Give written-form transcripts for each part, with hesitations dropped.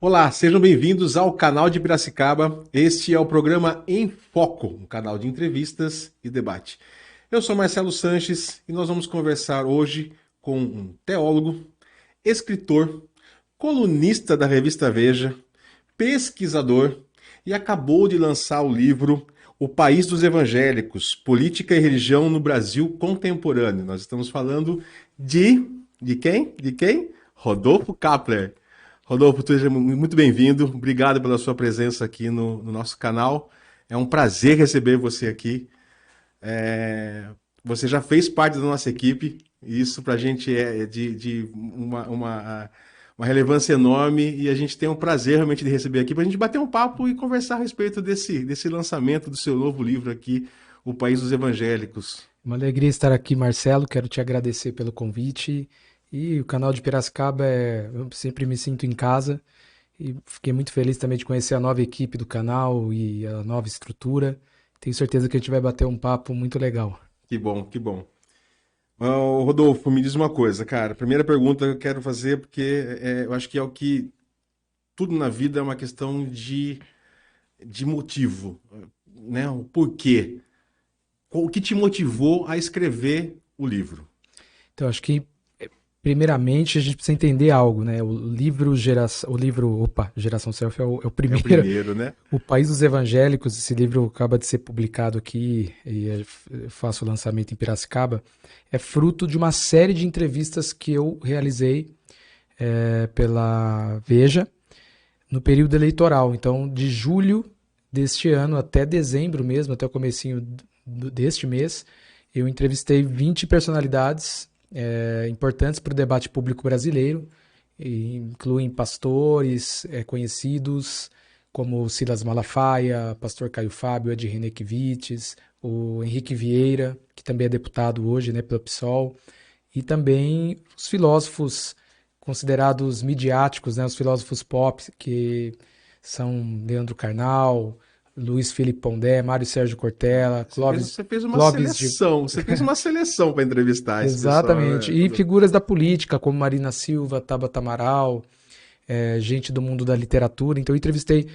Olá, sejam bem-vindos ao canal de Piracicaba. Este é o programa Em Foco, um canal de entrevistas e debate. Eu sou Marcelo Sanches e nós vamos conversar hoje com um teólogo, escritor, colunista da revista Veja, pesquisador e acabou de lançar o livro O País dos Evangélicos, Política e Religião no Brasil Contemporâneo. Nós estamos falando de quem? De quem? Rodolfo Kapler. Rodolfo, seja muito bem-vindo. Obrigado pela sua presença aqui no nosso canal. É um prazer receber você aqui. Você já fez parte da nossa equipe, e isso para a gente é de uma relevância enorme, e a gente tem um prazer realmente de receber aqui para a gente bater um papo e conversar a respeito desse lançamento do seu novo livro aqui, O País dos Evangélicos. Uma alegria estar aqui, Marcelo. Quero te agradecer pelo convite. E o canal de Piracicaba eu sempre me sinto em casa. E fiquei muito feliz também de conhecer a nova equipe do canal e a nova estrutura. Tenho certeza que a gente vai bater um papo muito legal. Que bom, que bom. Rodolfo, me diz uma coisa, cara. Primeira pergunta que eu quero fazer, porque eu acho que é o que tudo na vida é uma questão de motivo, né? O porquê. O que te motivou a escrever o livro? Então, acho que primeiramente a gente precisa entender algo, né? Geração Selfie é o É o primeiro. primeiro, né? O País dos Evangélicos, esse livro acaba de ser publicado aqui e eu faço o lançamento em Piracicaba, é fruto de uma série de entrevistas que eu realizei pela Veja no período eleitoral. Então, de julho deste ano até dezembro mesmo, até o comecinho deste mês, eu entrevistei 20 personalidades importantes para o debate público brasileiro, e incluem pastores conhecidos, como o Silas Malafaia, pastor Caio Fábio, Ed Renekiewicz, o Henrique Vieira, que também é deputado hoje, né, pelo PSOL, e também os filósofos considerados midiáticos, né, os filósofos pop, que são Leandro Carnal, Luiz Felipe Pondé, Mário Sérgio Cortella, Você fez uma Clóvis de... seleção, você fez uma seleção para entrevistar esse pessoal, Exatamente. né, E Rodolfo? figuras da política, como Marina Silva, Tabata Amaral, gente do mundo da literatura. Então, eu entrevistei.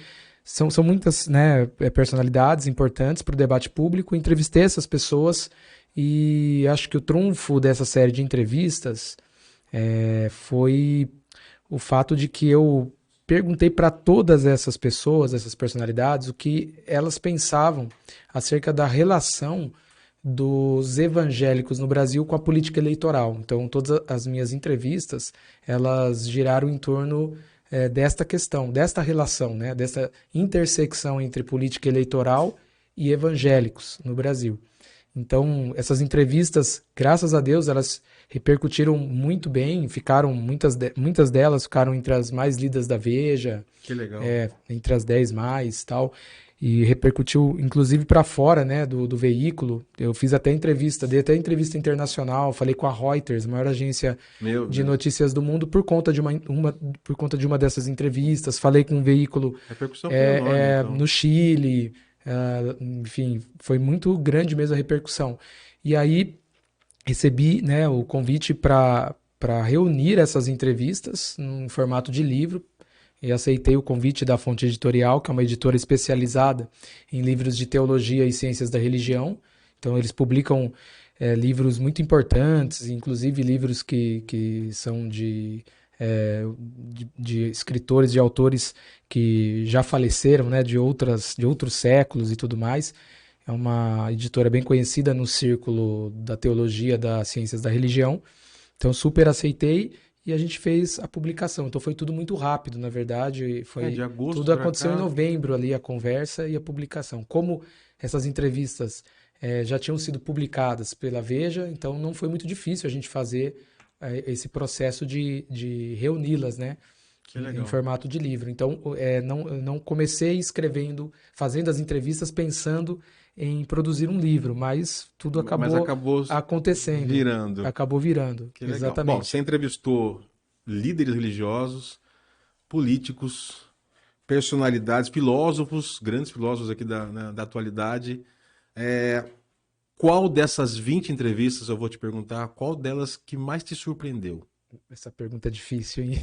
São muitas, né, personalidades importantes para o debate público. Entrevistei essas pessoas e acho que o trunfo dessa série de entrevistas foi o fato de que eu perguntei para todas essas pessoas, essas personalidades, o que elas pensavam acerca da relação dos evangélicos no Brasil com a política eleitoral. Então, todas as minhas entrevistas, elas giraram em torno desta questão, desta relação, né, dessa intersecção entre política eleitoral e evangélicos no Brasil. Então, essas entrevistas, graças a Deus, elas repercutiram muito bem, ficaram muitas delas ficaram entre as mais lidas da Veja, Que legal. entre as 10 mais, tal, e repercutiu inclusive para fora, né, do veículo. Eu fiz até entrevista, dei até entrevista internacional, falei com a Reuters, a maior agência Meu de Deus. notícias do mundo, por conta de uma dessas entrevistas. Falei com um veículo A repercussão foi enorme, então. no Chile, enfim, foi muito grande mesmo a repercussão. E aí recebi, né, o convite para reunir essas entrevistas num formato de livro e aceitei o convite da Fonte Editorial, que é uma editora especializada em livros de teologia e ciências da religião. Então, eles publicam livros muito importantes, inclusive livros que são de escritores, de autores que já faleceram, né, de outros séculos e tudo mais. É uma editora bem conhecida no círculo da teologia, das ciências da religião. Então, super aceitei e a gente fez a publicação. Então, foi tudo muito rápido, na verdade. De agosto Tudo para aconteceu em cá. novembro ali, a conversa e a publicação. Como essas entrevistas já tinham sido publicadas pela Veja, então não foi muito difícil a gente fazer esse processo de reuni-las, né? Que Em legal. formato de livro. Então, não comecei fazendo as entrevistas pensando em produzir um livro, mas tudo Mas acabou acabou acontecendo, virando. acabou virando, Que legal. Bom, você exatamente. entrevistou líderes religiosos, políticos, personalidades, filósofos, grandes filósofos aqui da atualidade. Qual dessas 20 entrevistas, eu vou te perguntar, qual delas que mais te surpreendeu? essa pergunta é difícil, hein?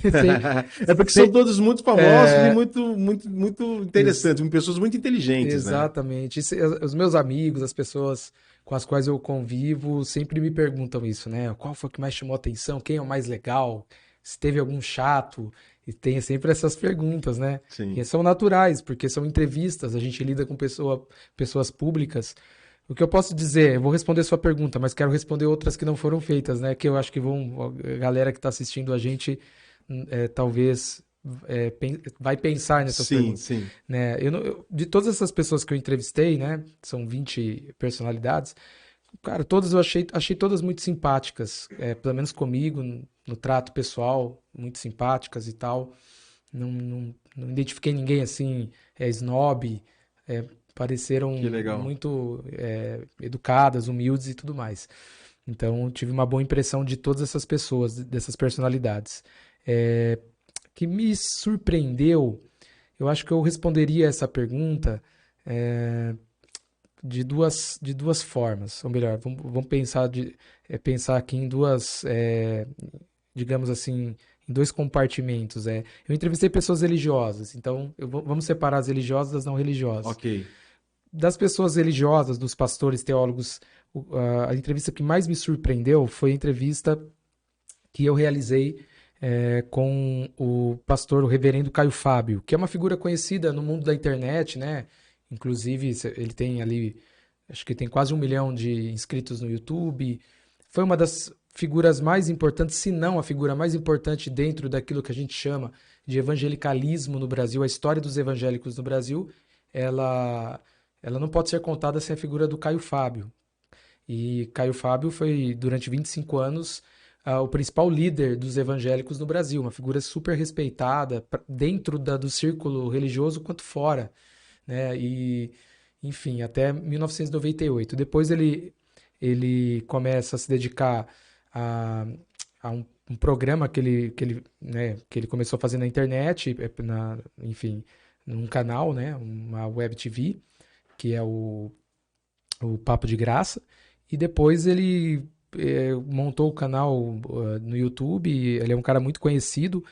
É porque são todos muito famosos e muito interessantes, pessoas muito inteligentes, né? Exatamente. Os meus amigos, as pessoas com as quais eu convivo, sempre me perguntam isso, né? Qual foi o que mais chamou a atenção? Quem é o mais legal? Se teve algum chato? E tem sempre essas perguntas, né? Sim. Que são naturais, porque são entrevistas, a gente lida com pessoas públicas. O que eu posso dizer, eu vou responder sua pergunta, mas quero responder outras que não foram feitas, né? Que eu acho que a galera que está assistindo a gente, talvez vai pensar nessas Sim, perguntas, sim. né? De todas essas pessoas que eu entrevistei, né? São 20 personalidades. Cara, todas achei todas muito simpáticas, pelo menos comigo, no trato pessoal, muito simpáticas e tal. Não identifiquei ninguém assim, snob, pareceram Que legal. muito educadas, humildes e tudo mais. Então, tive uma boa impressão de todas essas pessoas, dessas personalidades. Que me surpreendeu, eu acho que eu responderia essa pergunta de duas formas. Ou melhor, vamos pensar aqui em duas, digamos assim, em dois compartimentos. Eu entrevistei pessoas religiosas, então vamos separar as religiosas das não religiosas. Ok. Das pessoas religiosas, dos pastores, teólogos, a entrevista que mais me surpreendeu foi a entrevista que eu realizei com o pastor, o reverendo Caio Fábio, que é uma figura conhecida no mundo da internet, né? Inclusive, ele tem ali, acho que tem quase 1 milhão de inscritos no YouTube. Foi uma das figuras mais importantes, se não a figura mais importante dentro daquilo que a gente chama de evangelicalismo no Brasil, a história dos evangélicos no Brasil, ela não pode ser contada sem a figura do Caio Fábio. E Caio Fábio foi, durante 25 anos, o principal líder dos evangélicos no Brasil, uma figura super respeitada, dentro do círculo religioso quanto fora, né? E, enfim, até 1998. Depois ele começa a se dedicar a um programa que ele começou a fazer na internet, enfim, num canal, né? Uma web TV, que é o Papo de Graça. E depois ele montou o canal no YouTube. Ele é um cara muito conhecido,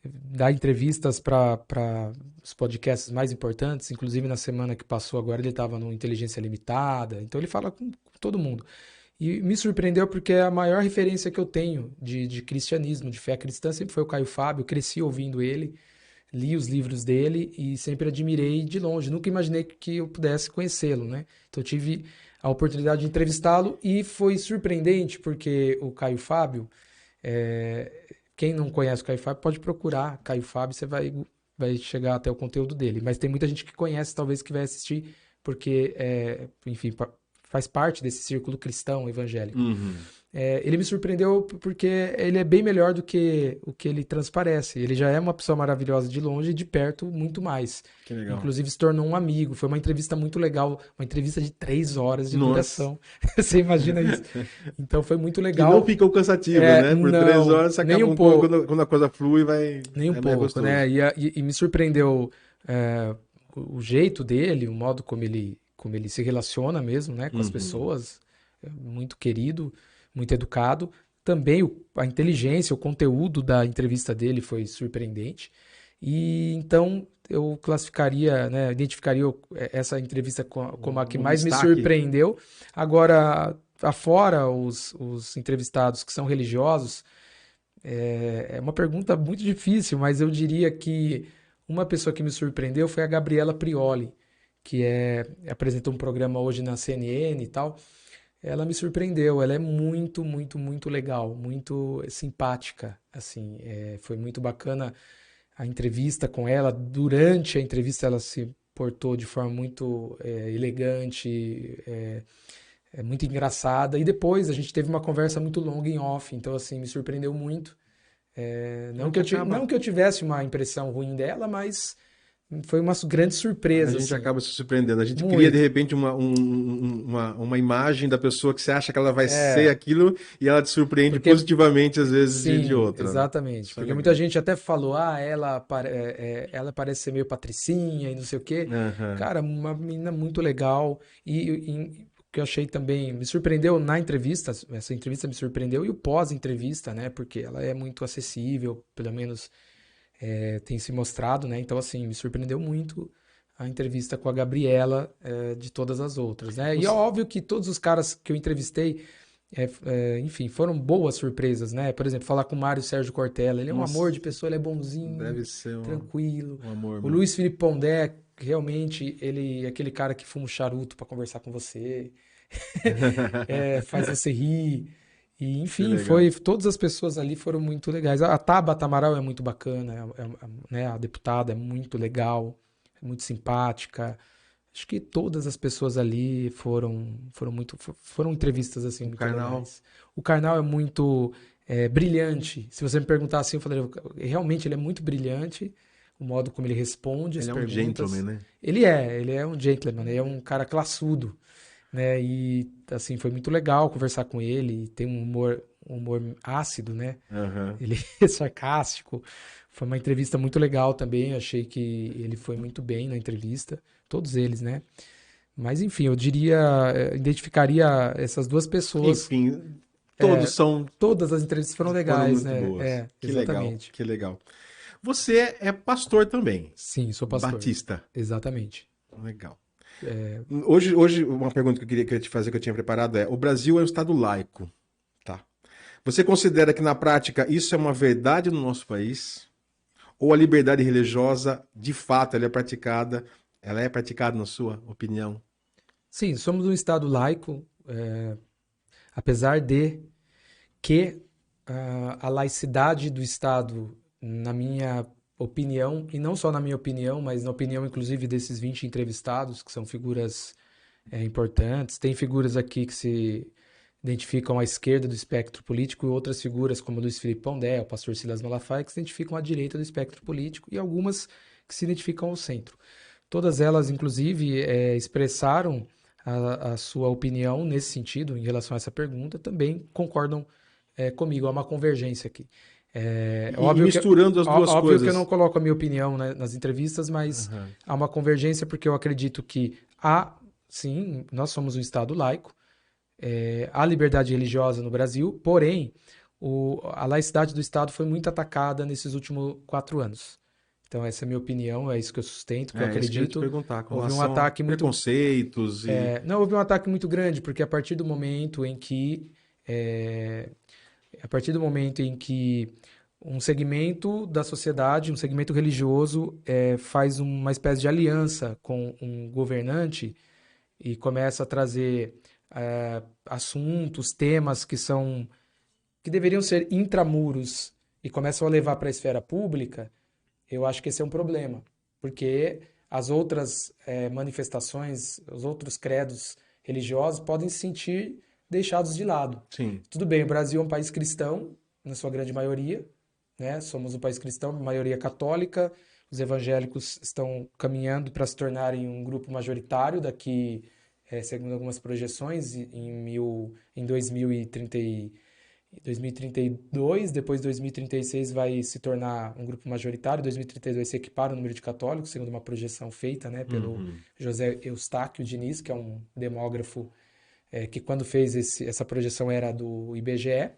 dá entrevistas para os podcasts mais importantes. Inclusive, na semana que passou agora, ele estava no Inteligência Limitada. Então, ele fala com todo mundo. E me surpreendeu porque a maior referência que eu tenho de cristianismo, de fé cristã, sempre foi o Caio Fábio. Eu cresci ouvindo ele, li os livros dele e sempre admirei de longe. Nunca imaginei que eu pudesse conhecê-lo, né? Então, eu tive a oportunidade de entrevistá-lo e foi surpreendente porque o Caio Fábio, quem não conhece o Caio Fábio pode procurar Caio Fábio, você vai chegar até o conteúdo dele. Mas tem muita gente que conhece, talvez, que vai assistir, porque, enfim, faz parte desse círculo cristão evangélico. Uhum. Ele me surpreendeu porque ele é bem melhor do que o que ele transparece. Ele já é uma pessoa maravilhosa de longe e de perto muito mais. Que legal. Inclusive se tornou um amigo. Foi uma entrevista muito legal, uma entrevista de 3 horas de Nossa. duração. Você imagina isso? Então foi muito Que legal. não ficou cansativo, né? Por não, 3 horas você nem acaba um pouco. quando a coisa flui, vai. Nem um é mais pouco, gostoso. né? E me surpreendeu o jeito dele, o modo como ele se relaciona mesmo, né, com as pessoas. Muito querido, muito educado. Também a inteligência, o conteúdo da entrevista dele foi surpreendente. E então eu classificaria, né, identificaria essa entrevista como a que mais me surpreendeu. Agora, afora os entrevistados que são religiosos, é uma pergunta muito difícil, mas eu diria que uma pessoa que me surpreendeu foi a Gabriela Prioli, que apresentou um programa hoje na CNN e tal. Ela me surpreendeu, ela é muito, muito, muito legal, muito simpática, assim, foi muito bacana a entrevista com ela. Durante a entrevista ela se portou de forma muito elegante, muito engraçada, e depois a gente teve uma conversa muito longa em off, então assim, me surpreendeu muito. Não que eu tivesse uma impressão ruim dela, mas foi uma grande surpresa. A gente assim. acaba se surpreendendo. A gente Muito. cria, de repente, uma imagem da pessoa que você acha que ela vai ser aquilo e ela te surpreende positivamente, às vezes, sim, de outra. Exatamente. Porque muita gente até falou, ela parece ser meio patricinha e não sei o quê. Uhum. Cara, uma menina muito legal. E que eu achei também, me surpreendeu na entrevista, essa entrevista me surpreendeu, e o pós-entrevista, né? Porque ela é muito acessível, pelo menos tem se mostrado, né? Então, assim, me surpreendeu muito a entrevista com a Gabriela, de todas as outras, né? E é Você- óbvio que todos os caras que eu entrevistei, enfim, foram boas surpresas, né? Por exemplo, falar com o Mário Sérgio Cortella, ele é um amor Nossa, de pessoa, ele é bonzinho, deve ser tranquilo. um amor O mesmo. Luiz Felipe Pondé, realmente, ele é aquele cara que fuma um charuto para conversar com você, faz você rir. E, Que enfim, legal. todas as pessoas ali foram muito legais. A Tabata Amaral é muito bacana, né? A deputada é muito legal, é muito simpática. Acho que todas as pessoas ali foram entrevistas assim O muito Karnal, legais. O Karnal é muito brilhante. Se você me perguntar assim, eu falaria, realmente ele é muito brilhante, o modo como ele responde as ele é um gentleman, perguntas. né? Ele é um gentleman, ele é um cara classudo, né? E assim, foi muito legal conversar com ele, tem um humor ácido, né? Aham. Ele é sarcástico. Foi uma entrevista muito legal também, achei que ele foi muito bem na entrevista, todos eles, né? Mas enfim, eu diria, identificaria essas duas pessoas. Enfim, todos são, Todas as entrevistas foram foram legais, muito né? boas. Que legal, Exatamente. que legal. Você é pastor também, Sim, sou pastor. batista. Exatamente. Legal. Hoje, uma pergunta que eu queria te fazer, que eu tinha preparado é: o Brasil é um estado laico, tá? Você considera que na prática isso é uma verdade no nosso país? Ou a liberdade religiosa, de fato, ela é praticada na sua opinião? Sim, somos um estado laico, apesar de que a laicidade do Estado, na minha opinião, e não só na minha opinião, mas na opinião inclusive desses 20 entrevistados, que são figuras importantes, tem figuras aqui que se identificam à esquerda do espectro político e outras figuras como Luiz Felipe Pondé, o pastor Silas Malafaia, que se identificam à direita do espectro político e algumas que se identificam ao centro. Todas elas, inclusive, expressaram a sua opinião nesse sentido, em relação a essa pergunta, também concordam comigo, há uma convergência aqui. É E óbvio que, misturando as duas óbvio que eu não coisas. coloco a minha opinião, né, nas entrevistas, mas Aham. há uma convergência porque eu acredito que sim, nós somos um Estado laico, há liberdade religiosa no Brasil, porém, a laicidade do Estado foi muito atacada nesses últimos 4 anos. Então, essa é a minha opinião, é isso que eu sustento, que eu É, isso que eu ia te acredito. perguntar, com Houve um relação a ataque muito. preconceitos e. Não, houve um ataque muito grande, porque é, a partir do momento em que um segmento da sociedade, um segmento religioso, faz uma espécie de aliança com um governante e começa a trazer assuntos, temas que deveriam ser intramuros e começam a levar para a esfera pública, eu acho que esse é um problema, porque as outras manifestações, os outros credos religiosos podem se sentir deixados de lado. Sim. Tudo bem, o Brasil é um país cristão, na sua grande maioria, né? Somos um país cristão, maioria católica. Os evangélicos estão caminhando para se tornarem um grupo majoritário daqui, segundo algumas projeções, em 2032, depois de 2036 vai se tornar um grupo majoritário, 2032 se equipara o número de católicos, segundo uma projeção feita, né, pelo Uhum. José Eustáquio Diniz, que é um demógrafo que quando fez essa projeção era do IBGE.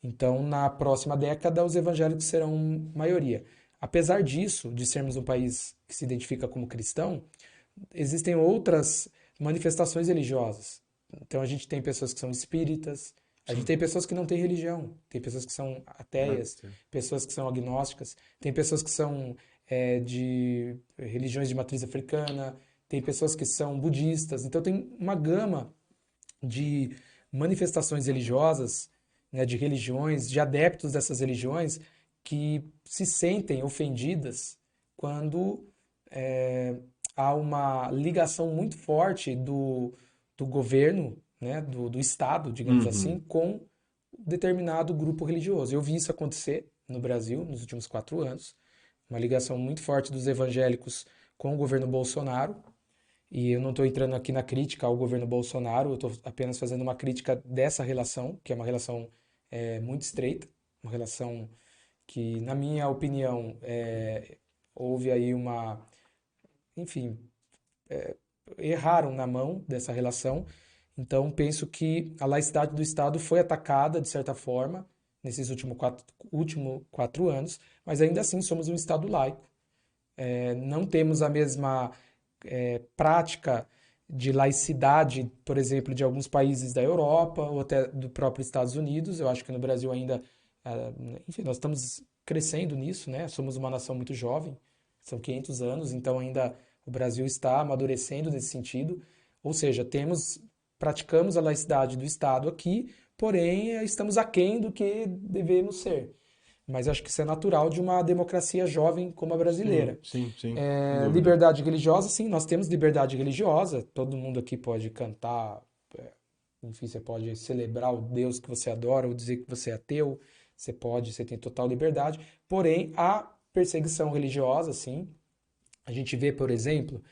Então, na próxima década, os evangélicos serão maioria. Apesar disso, de sermos um país que se identifica como cristão, existem outras manifestações religiosas. Então a gente tem pessoas que são espíritas, a gente Sim. tem pessoas que não têm religião, tem pessoas que são ateias, pessoas que são agnósticas, tem pessoas que são de religiões de matriz africana, tem pessoas que são budistas. Então tem uma gama de manifestações religiosas, né, de religiões, de adeptos dessas religiões que se sentem ofendidas quando é, há uma ligação muito forte do governo, né, do Estado, digamos assim, Uhum. com determinado grupo religioso. Eu vi isso acontecer no Brasil nos últimos 4 anos, uma ligação muito forte dos evangélicos com o governo Bolsonaro. E eu não estou entrando aqui na crítica ao governo Bolsonaro, eu estou apenas fazendo uma crítica dessa relação, que é uma relação muito estreita, uma relação que, na minha opinião, houve aí enfim, erraram na mão dessa relação Então, penso que a laicidade do Estado foi atacada, de certa forma, nesses últimos 4 anos, mas ainda assim somos um Estado laico. Não temos a mesma prática de laicidade, por exemplo, de alguns países da Europa ou até do próprio Estados Unidos. Eu acho que no Brasil ainda, enfim, nós estamos crescendo nisso, né? Somos uma nação muito jovem, são 500 anos, então ainda o Brasil está amadurecendo nesse sentido. Ou seja, praticamos a laicidade do Estado aqui, porém estamos aquém do que devemos ser. Mas acho que isso é natural de uma democracia jovem como a Sim, brasileira. sim, sim, sem dúvida. Liberdade religiosa, sim, nós temos liberdade religiosa. Todo mundo aqui pode cantar, enfim, você pode celebrar o Deus que você adora ou dizer que você é ateu. Você tem total liberdade. Porém, há perseguição religiosa, sim. A gente vê, por exemplo,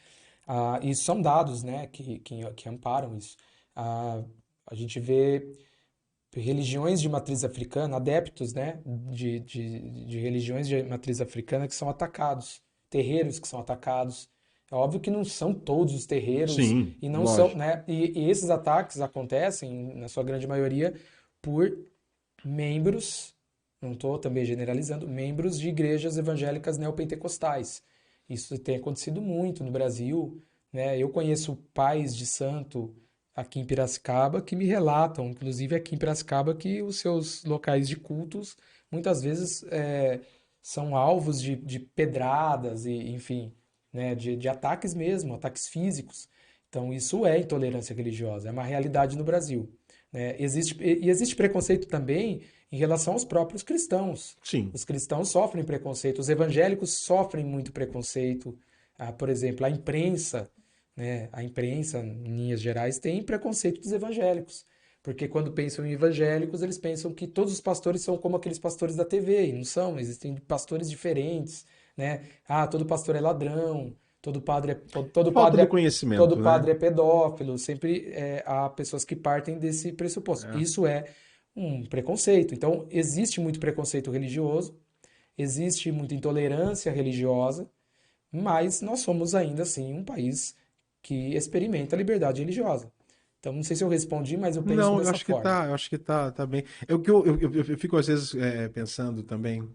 e são dados, né, que amparam isso. A gente vê religiões de matriz africana, adeptos, né, de religiões de matriz africana que são atacados, terreiros que são atacados. É óbvio que não são todos os terreiros Sim, e não são, lógico. né, e esses ataques acontecem, na sua grande maioria, por membros, não estou também generalizando, membros de igrejas evangélicas neopentecostais. Isso tem acontecido muito no Brasil, né? Eu conheço pais de santo aqui em Piracicaba que me relatam, inclusive aqui em Piracicaba, que os seus locais de cultos muitas vezes são alvos de pedradas e, enfim, né, de ataques mesmo, ataques físicos. Então, isso é intolerância religiosa, é uma realidade no Brasil. Né? Existe preconceito também em relação aos próprios cristãos. Sim. Os cristãos sofrem preconceito, os evangélicos sofrem muito preconceito. Por exemplo, a imprensa, né? A imprensa, em linhas gerais, tem preconceito dos evangélicos. Porque quando pensam em evangélicos, eles pensam que todos os pastores são como aqueles pastores da TV, e não são, existem pastores diferentes, né? Todo pastor é ladrão, todo padre é, todo Falta padre do é, todo conhecimento, né? padre é pedófilo, sempre há pessoas que partem desse pressuposto. É. Isso é um preconceito. Então, existe muito preconceito religioso, existe muita intolerância religiosa, mas nós somos ainda assim um país que experimenta a liberdade religiosa. Então, não sei se eu respondi, mas eu penso Não, dessa forma. eu acho que tá bem. É o que eu fico às vezes pensando também,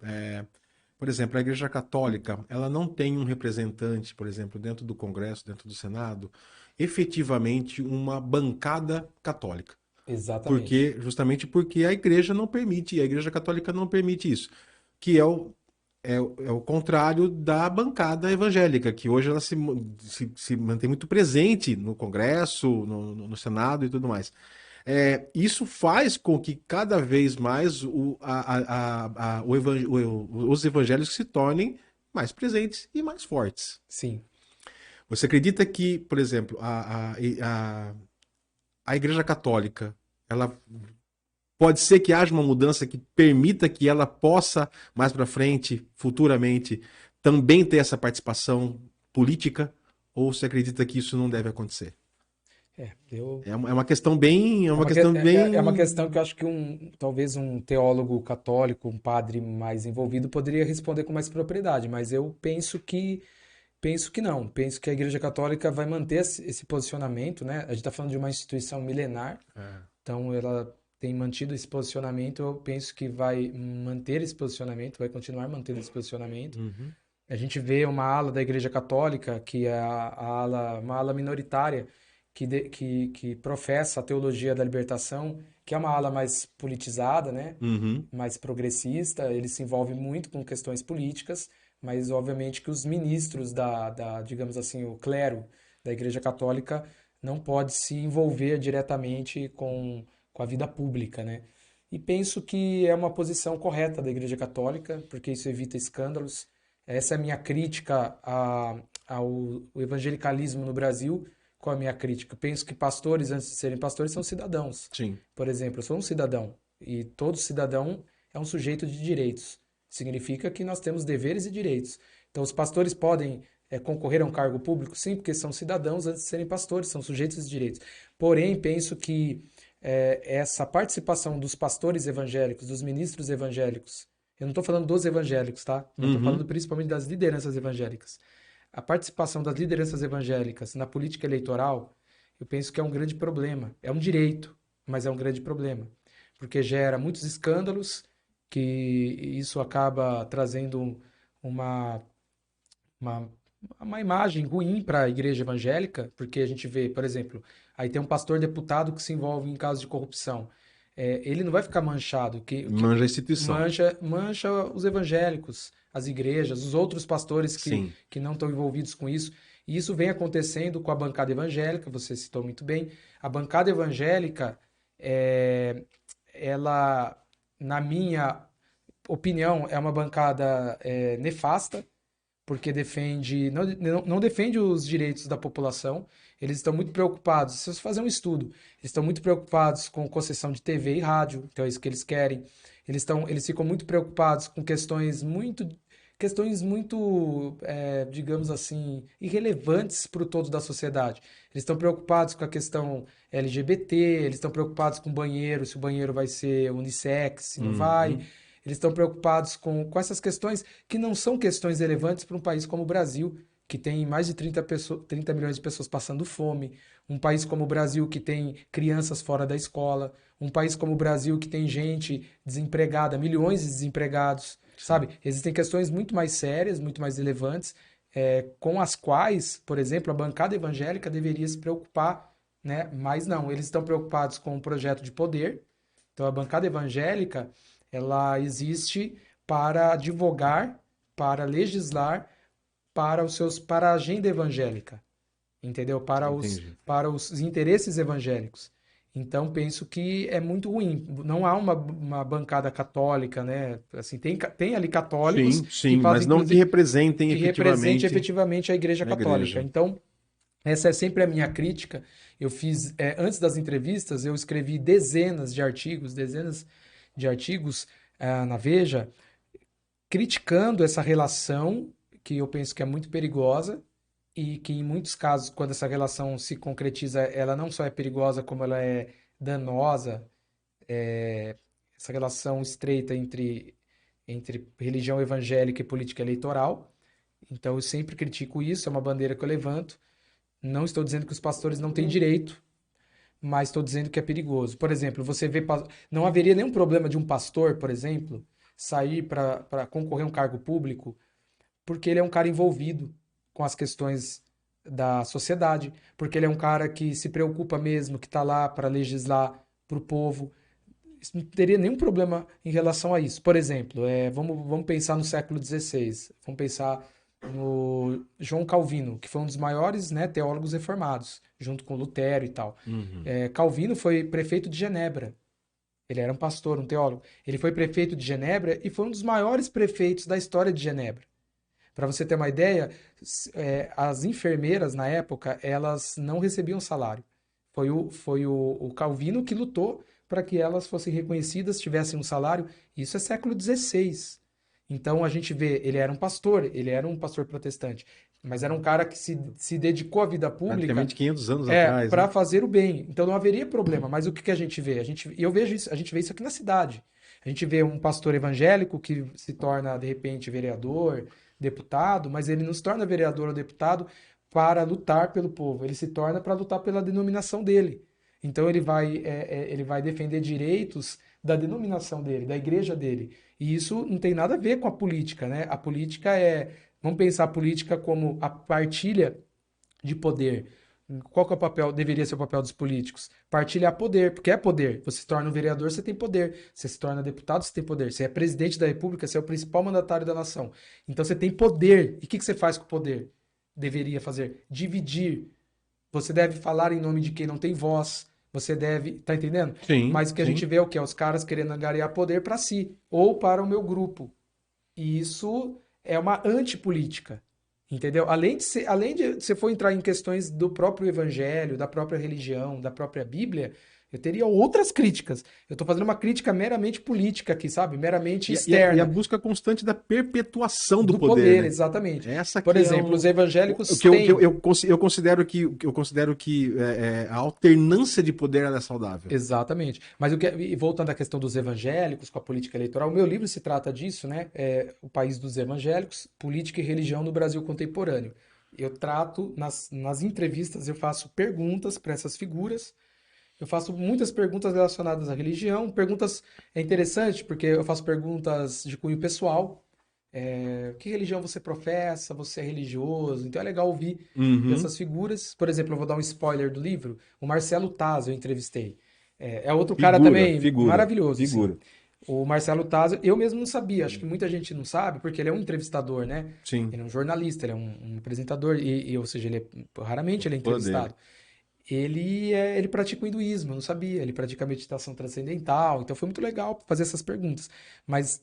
por exemplo, a Igreja Católica, ela não tem um representante, por exemplo, dentro do Congresso, dentro do Senado, efetivamente uma bancada católica. Exatamente. Justamente porque a Igreja não permite, a Igreja Católica não permite isso, que é o contrário da bancada evangélica, que hoje ela se mantém muito presente no Congresso, no Senado e tudo mais. Isso faz com que cada vez mais os evangélicos se tornem mais presentes e mais fortes. Sim. Você acredita que, por exemplo, a Igreja Católica, ela pode ser que haja uma mudança que permita que ela possa, mais para frente, futuramente, também ter essa participação política? Ou você acredita que isso não deve acontecer? Eu É uma questão bem. É É uma uma, questão é uma bem. questão que eu acho que talvez um teólogo católico, um padre mais envolvido, poderia responder com mais propriedade, mas eu penso que não. Penso que a Igreja Católica vai manter esse posicionamento, né? A gente está falando de uma instituição milenar, então ela tem mantido esse posicionamento. Eu penso que vai manter esse posicionamento, vai continuar mantendo esse posicionamento. Uhum. A gente vê uma ala da Igreja Católica, que é uma ala minoritária, que professa a teologia da libertação, que é uma ala mais politizada, né? Uhum. Mais progressista. Ele se envolve muito com questões políticas, mas obviamente que os ministros digamos assim, o clero da Igreja Católica não pode se envolver diretamente com a vida pública, né? E penso que é uma posição correta da Igreja Católica, porque isso evita escândalos. Essa é a minha crítica ao evangelicalismo no Brasil. Qual é a minha crítica? Eu penso que pastores, antes de serem pastores, são cidadãos. Sim. Por exemplo, eu sou um cidadão e todo cidadão é um sujeito de direitos. Significa que nós temos deveres e direitos. Então, os pastores podem concorrer a um cargo público? Sim, porque são cidadãos antes de serem pastores, são sujeitos de direitos. Porém, penso que essa participação dos pastores evangélicos, dos ministros evangélicos, eu não estou falando dos evangélicos, tá? Não estou falando Uhum. principalmente das lideranças evangélicas. A participação das lideranças evangélicas na política eleitoral, eu penso que é um grande problema. É um direito, mas é um grande problema, porque gera muitos escândalos, que isso acaba trazendo uma, uma, uma imagem ruim para a igreja evangélica, porque a gente vê, por exemplo, aí tem um pastor deputado que se envolve em casos de corrupção. Ele não vai ficar manchado, Manja a instituição. mancha os evangélicos, as igrejas, os outros pastores Sim. que não estão envolvidos com isso. E isso vem acontecendo com a bancada evangélica, você citou muito bem. A bancada evangélica, ela, na minha opinião, é uma bancada nefasta, porque não defende os direitos da população. Eles estão muito preocupados. Se você fazer um estudo, eles estão muito preocupados com concessão de TV e rádio, então é isso que eles querem. Eles ficam muito preocupados com questões muito, digamos assim, irrelevantes para o todo da sociedade. Eles estão preocupados com a questão LGBT, eles estão preocupados com o banheiro, se o banheiro vai ser unissex, se não vai. Eles estão preocupados com essas questões que não são questões relevantes para um país como o Brasil, que tem mais de 30 milhões de pessoas passando fome, um país como o Brasil que tem crianças fora da escola, um país como o Brasil que tem gente desempregada, milhões de desempregados, sabe? Existem questões muito mais sérias, muito mais relevantes, com as quais, por exemplo, a bancada evangélica deveria se preocupar, né? Mas não, eles estão preocupados com o projeto de poder. Então, a bancada evangélica, ela existe para advogar, para legislar para a agenda evangélica, entendeu? Entendi. Para os interesses evangélicos. Então, penso que é muito ruim. Não há uma bancada católica, né? Assim, tem ali católicos que Sim, mas fazem, não que inclusive, representem que represente efetivamente efetivamente a Igreja a Católica. igreja. Então, essa é sempre a minha crítica. Eu fiz, antes das entrevistas, eu escrevi dezenas de artigos na Veja, criticando essa relação, que eu penso que é muito perigosa, e que em muitos casos, quando essa relação se concretiza, ela não só é perigosa, como ela é danosa, essa relação estreita entre religião evangélica e política eleitoral. Então, eu sempre critico isso, é uma bandeira que eu levanto. Não estou dizendo que os pastores não têm direito, mas estou dizendo que é perigoso. Por exemplo, você vê, não haveria nenhum problema de um pastor, por exemplo, sair para concorrer a um cargo público, porque ele é um cara envolvido com as questões da sociedade, porque ele é um cara que se preocupa mesmo, que está lá para legislar para o povo. Não teria nenhum problema em relação a isso. Por exemplo, vamos pensar no século XVI, vamos pensar no João Calvino, que foi um dos maiores, né, teólogos reformados, junto com Lutero e tal. Calvino foi prefeito de Genebra. Ele era um pastor, um teólogo. Ele foi prefeito de Genebra e foi um dos maiores prefeitos da história de Genebra. Para você ter uma ideia, as enfermeiras na época, elas não recebiam salário. Foi o Calvino que lutou para que elas fossem reconhecidas, tivessem um salário. Isso é século XVI. Então a gente vê, ele era um pastor protestante, mas era um cara que se dedicou à vida pública Praticamente 500 anos atrás, para né? fazer o bem. Então não haveria problema. Mas o que a gente vê? Eu vejo isso, a gente vê isso aqui na cidade. A gente vê um pastor evangélico que se torna, de repente, vereador, deputado, mas ele não se torna vereador ou deputado para lutar pelo povo. Ele se torna para lutar pela denominação dele. Então ele vai defender direitos da denominação dele, da igreja dele. E isso não tem nada a ver com a política, né? A política vamos pensar a política como a partilha de poder. Qual que é o papel, deveria ser o papel dos políticos? Partilhar poder, porque é poder. Você se torna um vereador, você tem poder. Você se torna deputado, você tem poder. Você é presidente da república, você é o principal mandatário da nação. Então você tem poder. E o que você faz com o poder? Deveria fazer? Dividir. Você deve falar em nome de quem não tem voz. Você deve, tá entendendo? Sim, Mas o que a sim. gente vê é o quê? Os caras querendo angariar poder para si ou para o meu grupo. E isso é uma antipolítica. Entendeu? Além de você for entrar em questões do próprio evangelho, da própria religião, da própria Bíblia, eu teria outras críticas. Eu estou fazendo uma crítica meramente política aqui, sabe? Meramente E a externa. busca constante da perpetuação do poder, poder, né? exatamente. Essa Por que exemplo, os evangélicos o que eu, têm. eu considero que a alternância de poder ela é saudável. Exatamente. Mas e voltando à questão dos evangélicos com a política eleitoral, o meu livro se trata disso, né? O País dos Evangélicos, Política e Religião no Brasil Contemporâneo. Eu trato, nas entrevistas, eu faço perguntas para essas figuras. Eu faço muitas perguntas relacionadas à religião. Perguntas é interessante porque eu faço perguntas de cunho pessoal. Que religião você professa? Você é religioso? Então é legal ouvir Uhum. dessas figuras. Por exemplo, eu vou dar um spoiler do livro. O Marcelo Taz eu entrevistei. É outro cara Figura, também figura, maravilhoso, assim. figura. O Marcelo Taz, eu mesmo não sabia. Acho que muita gente não sabe porque ele é um entrevistador, né? Sim, Ele é um jornalista, ele é um apresentador ou seja, raramente ele é fã dele. entrevistado. Ele pratica o hinduísmo, eu não sabia. Ele pratica a meditação transcendental, então foi muito legal fazer essas perguntas. Mas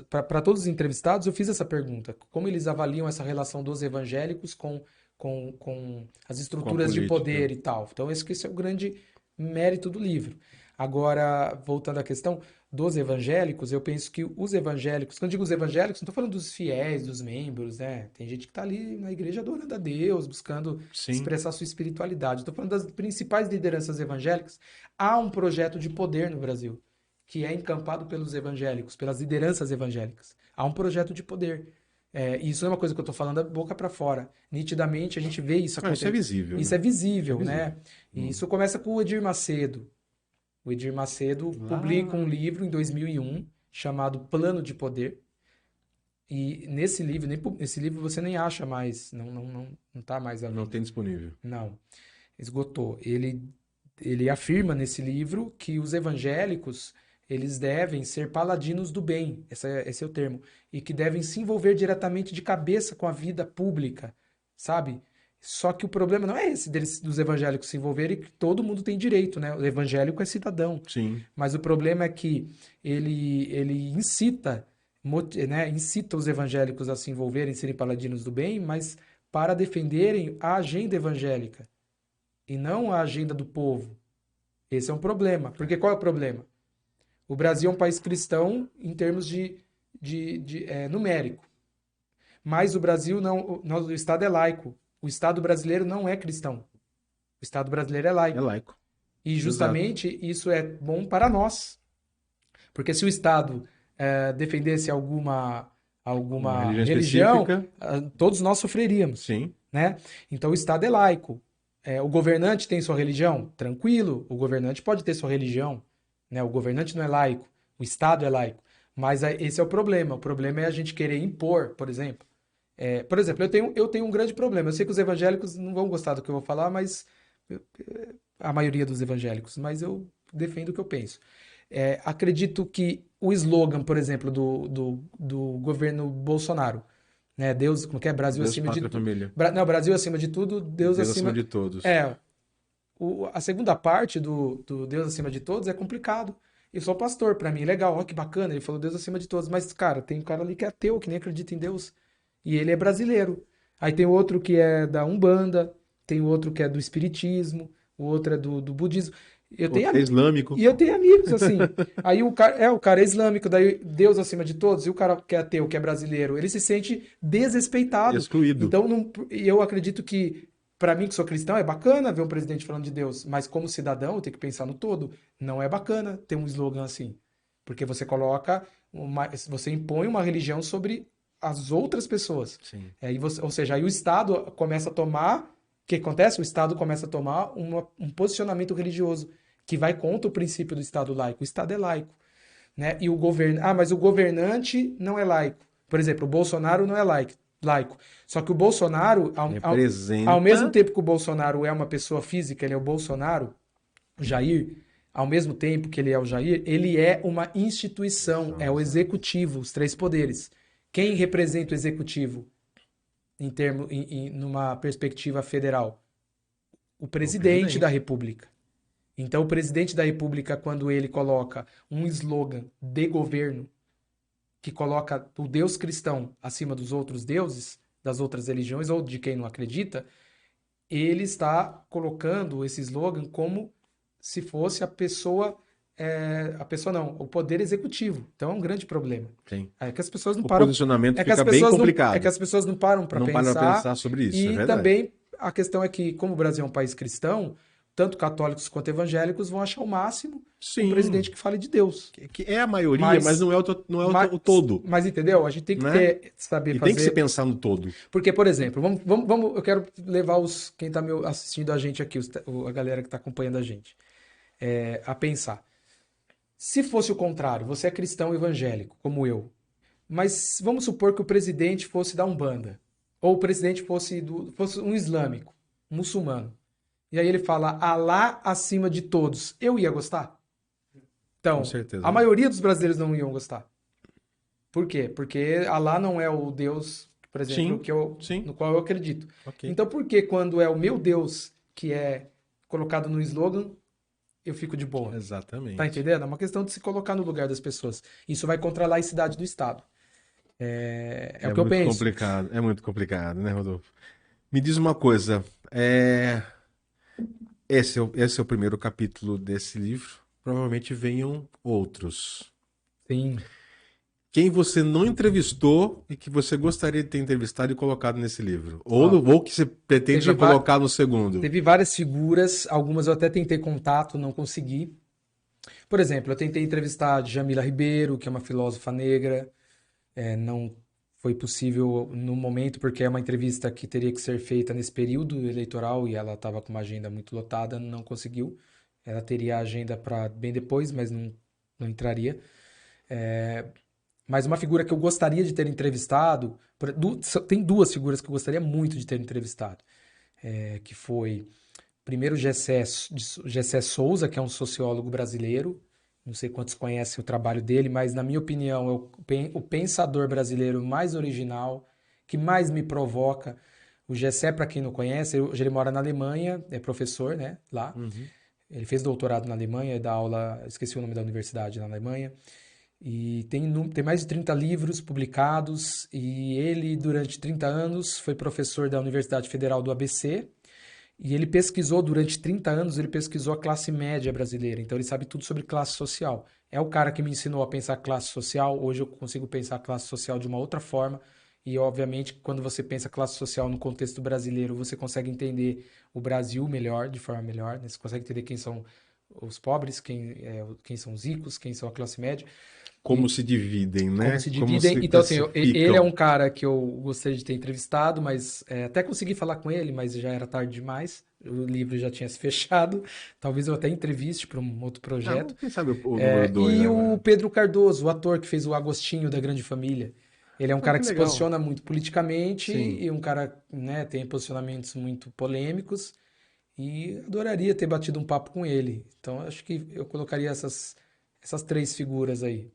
para todos os entrevistados, eu fiz essa pergunta: como eles avaliam essa relação dos evangélicos com as Com a estruturas de política. poder e tal. Então, esse é o grande mérito do livro. Agora, voltando à questão dos evangélicos, eu penso que os evangélicos, quando eu digo os evangélicos, não estou falando dos fiéis, dos membros, né? Tem gente que está ali na igreja adorando a Deus, buscando Sim. expressar sua espiritualidade. Estou falando das principais lideranças evangélicas. Há um projeto de poder no Brasil que é encampado pelos evangélicos, pelas lideranças evangélicas. Há um projeto de poder. Isso é uma coisa que eu estou falando da boca para fora. Nitidamente a gente vê isso Ah, isso é acontecer. visível, Isso né? é Isso é visível, visível. né? E Hum. isso começa com o Edir Macedo. O Edir Macedo publica um Lá. livro em 2001 chamado Plano de Poder. E nesse livro, esse livro você nem acha mais, não tá mais à Não venda. tem disponível. Não, esgotou. Ele afirma nesse livro que os evangélicos eles devem ser paladinos do bem, esse é o termo, e que devem se envolver diretamente de cabeça com a vida pública, sabe? Só que o problema não é esse dos evangélicos se envolverem, que todo mundo tem direito, né? O evangélico é cidadão. Sim. Mas o problema é que ele incita, né, incita os evangélicos a se envolverem, serem paladinos do bem, mas para defenderem a agenda evangélica e não a agenda do povo. Esse é um problema. Porque qual é o problema? O Brasil é um país cristão em termos de numérico. Mas o Brasil não. O Estado é laico. O Estado brasileiro não é cristão. O Estado brasileiro é É laico. laico. E Exato. justamente isso é bom para nós. Porque se o Estado defendesse Uma alguma religião religião, específica, todos nós sofreríamos, sim. né? Então o Estado é laico. O governante tem sua religião? Tranquilo, o governante pode ter sua religião, né? O governante não é laico, o Estado é laico. Mas esse é o problema. O problema é a gente querer impor, por exemplo. Por exemplo, eu tenho um grande problema. Eu sei que os evangélicos não vão gostar do que eu vou falar, mas a maioria dos evangélicos, mas eu defendo o que eu penso. Acredito que o slogan, por exemplo, do governo Bolsonaro, né? Deus, como que é? Brasil Deus, acima de pátria, tudo. família. Não, Brasil acima de tudo, E Deus Deus acima acima. de todos. É, a segunda parte do Deus acima de todos é complicado. Eu sou pastor, pra mim, legal, ó, que bacana, ele falou Deus acima de todos, mas, cara, tem um cara ali que é ateu, que nem acredita em Deus, e ele é brasileiro. Aí tem outro que é da Umbanda, tem outro que é do Espiritismo, o outro é do Budismo. Eu tenho, Outro é islâmico. e eu tenho amigos assim. Aí o cara é islâmico, daí Deus acima de todos, e o cara que é ateu, que é brasileiro, ele se sente desrespeitado. Excluído. Então, eu acredito que, para mim que sou cristão, é bacana ver um presidente falando de Deus, mas como cidadão, eu tenho que pensar no todo. Não é bacana ter um slogan assim, porque você impõe uma religião sobre as outras pessoas. Sim. Ou seja, aí o Estado começa a tomar. O que acontece? O Estado começa a tomar um posicionamento religioso que vai contra o princípio do Estado laico. O Estado é laico, né? E o governo, mas o governante não é laico. Por exemplo, o Bolsonaro não é laico. Só que o Bolsonaro, ao mesmo Representa. tempo que o Bolsonaro é uma pessoa física, ele é o Bolsonaro, o Jair, ao mesmo tempo que ele é o Jair, ele é uma instituição, é o Exato. executivo, os três poderes. Quem representa o executivo numa perspectiva federal? O O presidente da presidente. República. Então, o presidente da República, quando ele coloca um slogan de governo que coloca o Deus cristão acima dos outros deuses, das outras religiões ou de quem não acredita, ele está colocando esse slogan como se fosse a pessoa não, o poder executivo. Então é um grande problema. Sim. É que as pessoas não O param, posicionamento fica bem é que complicado. as pessoas não param para Não para pensar. pensar sobre isso, é E verdade. também a questão é que, como o Brasil é um país cristão, tanto católicos quanto evangélicos vão achar o máximo um Sim. presidente que fale de Deus. Que é a maioria, mas Mas, não é não é mas, o todo, mas entendeu? A gente tem que né? saber E tem que se fazer. pensar no todo. Porque, por exemplo, eu quero levar quem está assistindo a gente aqui, a galera que está acompanhando a gente, a pensar. Se fosse o contrário, você é cristão evangélico, como eu, mas vamos supor que o presidente fosse da Umbanda, ou o presidente fosse um islâmico, um muçulmano. E aí ele fala Alá acima de todos. Eu ia gostar? Com Então, a certeza. maioria dos brasileiros não iam gostar. Por quê? Porque Alá não é o Deus, por exemplo, Sim, sim, no qual eu acredito. ok. Então, por que quando é o meu Deus que é colocado no slogan, eu fico de boa? Tá Exatamente. entendendo? É uma questão de se colocar no lugar das pessoas. Isso vai contra a laicidade do Estado. É o que eu penso. É muito complicado, né, Rodolfo? Me diz uma coisa, é... esse é o primeiro capítulo desse livro, provavelmente venham outros. Sim. Quem você não entrevistou e que você gostaria de ter entrevistado e colocado nesse livro? Ou, Ó, ou que você pretende teve, já va- colocar no segundo? teve várias figuras, algumas eu até tentei contato, não consegui. Por exemplo, eu tentei entrevistar a Djamila Ribeiro, que é uma filósofa negra. Não foi possível no momento, porque é uma entrevista que teria que ser feita nesse período eleitoral e ela estava com uma agenda muito lotada, não conseguiu. Ela teria a agenda para bem depois, mas não entraria. Mas uma figura que eu gostaria de ter entrevistado, tem duas figuras que eu gostaria muito de ter entrevistado, que foi primeiro Gessé Souza, que é um sociólogo brasileiro. Não sei quantos conhecem o trabalho dele, mas na minha opinião é o pensador brasileiro mais original, que mais me provoca. O Gessé, para quem não conhece, hoje ele mora na Alemanha, é professor, né, lá. Uhum. Ele fez doutorado na Alemanha, dá aula, esqueci o nome da universidade na Alemanha. E tem mais de 30 livros publicados. E ele, durante 30 anos, foi professor da Universidade Federal do ABC. E ele pesquisou, durante 30 anos, ele pesquisou a classe média brasileira. Então, ele sabe tudo sobre classe social. É o cara que me ensinou a pensar classe social. Hoje eu consigo pensar classe social de uma outra forma. E, obviamente, quando você pensa classe social no contexto brasileiro, você consegue entender o Brasil melhor, de forma melhor, né? Você consegue entender quem são os pobres, quem são os ricos, quem são a classe média. Como E se dividem, como né? se Como dividem. se Então, assim, ele é classificam. um cara que eu gostaria de ter entrevistado, mas até consegui falar com ele, mas já era tarde demais. O livro já tinha se fechado. Talvez eu até entreviste para um outro Ah, projeto. quem sabe o número 2 E o agora? Pedro Cardoso, o ator que fez o Agostinho da Grande Família. Ele é um Ah, cara que que se legal. posiciona muito politicamente Sim. e um cara, né, tem posicionamentos muito polêmicos. E adoraria ter batido um papo com ele. Então, acho que eu colocaria essas três figuras aí.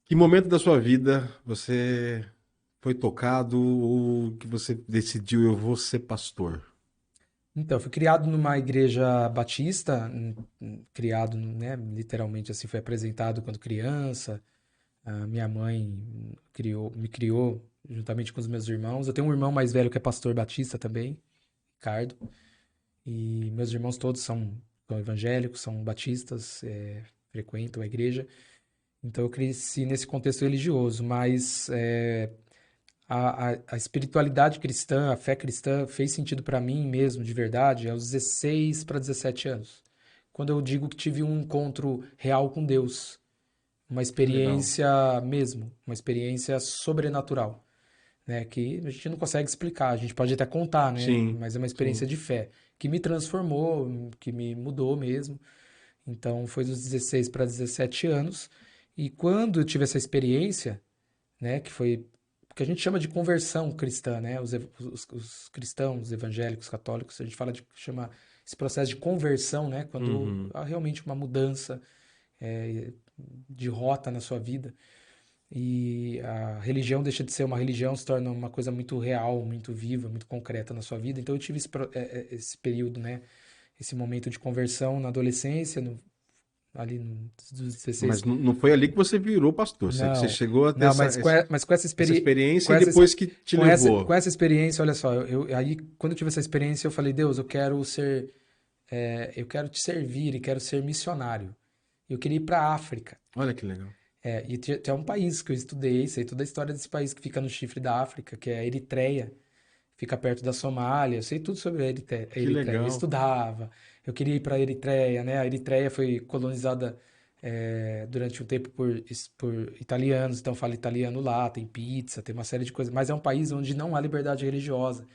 Que momento da sua vida você foi tocado ou que você decidiu eu vou ser pastor? Então, eu fui criado numa igreja batista, criado, né, literalmente assim, foi apresentado quando criança. A minha mãe me criou juntamente com os meus irmãos. Eu tenho um irmão mais velho que é pastor batista também, Ricardo. E meus irmãos todos são evangélicos, são batistas, frequentam a igreja. Então eu cresci nesse contexto religioso, mas a espiritualidade cristã, a fé cristã fez sentido para mim mesmo, de verdade, aos 16 para 17 anos. Quando eu digo que tive um encontro real com Deus, uma Que legal. experiência mesmo, uma experiência sobrenatural, né, que a gente não consegue explicar, a gente pode até contar, né, Sim, mas é uma sim. experiência de fé que me transformou, que me mudou mesmo. Então foi dos 16 para 17 anos, e quando eu tive essa experiência, né, que foi o que a gente chama de conversão cristã, né, os cristãos, os evangélicos, católicos, a gente chama esse processo de conversão, né, quando Uhum. há realmente uma mudança é, de rota na sua vida e a religião deixa de ser uma religião, se torna uma coisa muito real, muito viva, muito concreta na sua vida. Então eu tive esse período, né, esse momento de conversão na adolescência, dos Mas 16. não foi ali que você virou pastor. Você Não, chegou a ter não, mas com essa essa com experiência e essa, depois que te com levou. essa experiência, olha só, aí quando eu tive essa experiência, eu falei, Deus, eu quero te servir e quero ser missionário. Eu queria ir para a África. Olha que legal. E tem um país que eu estudei, sei toda a história desse país que fica no chifre da África, que é a Eritreia. fica perto da Somália. Eu sei tudo sobre a Que Eritreia. Eu legal. estudava. Eu queria ir para a Eritreia, né? A Eritreia foi colonizada durante um tempo por italianos, então fala italiano lá, tem pizza, tem uma série de coisas. Mas é um país onde não há liberdade religiosa.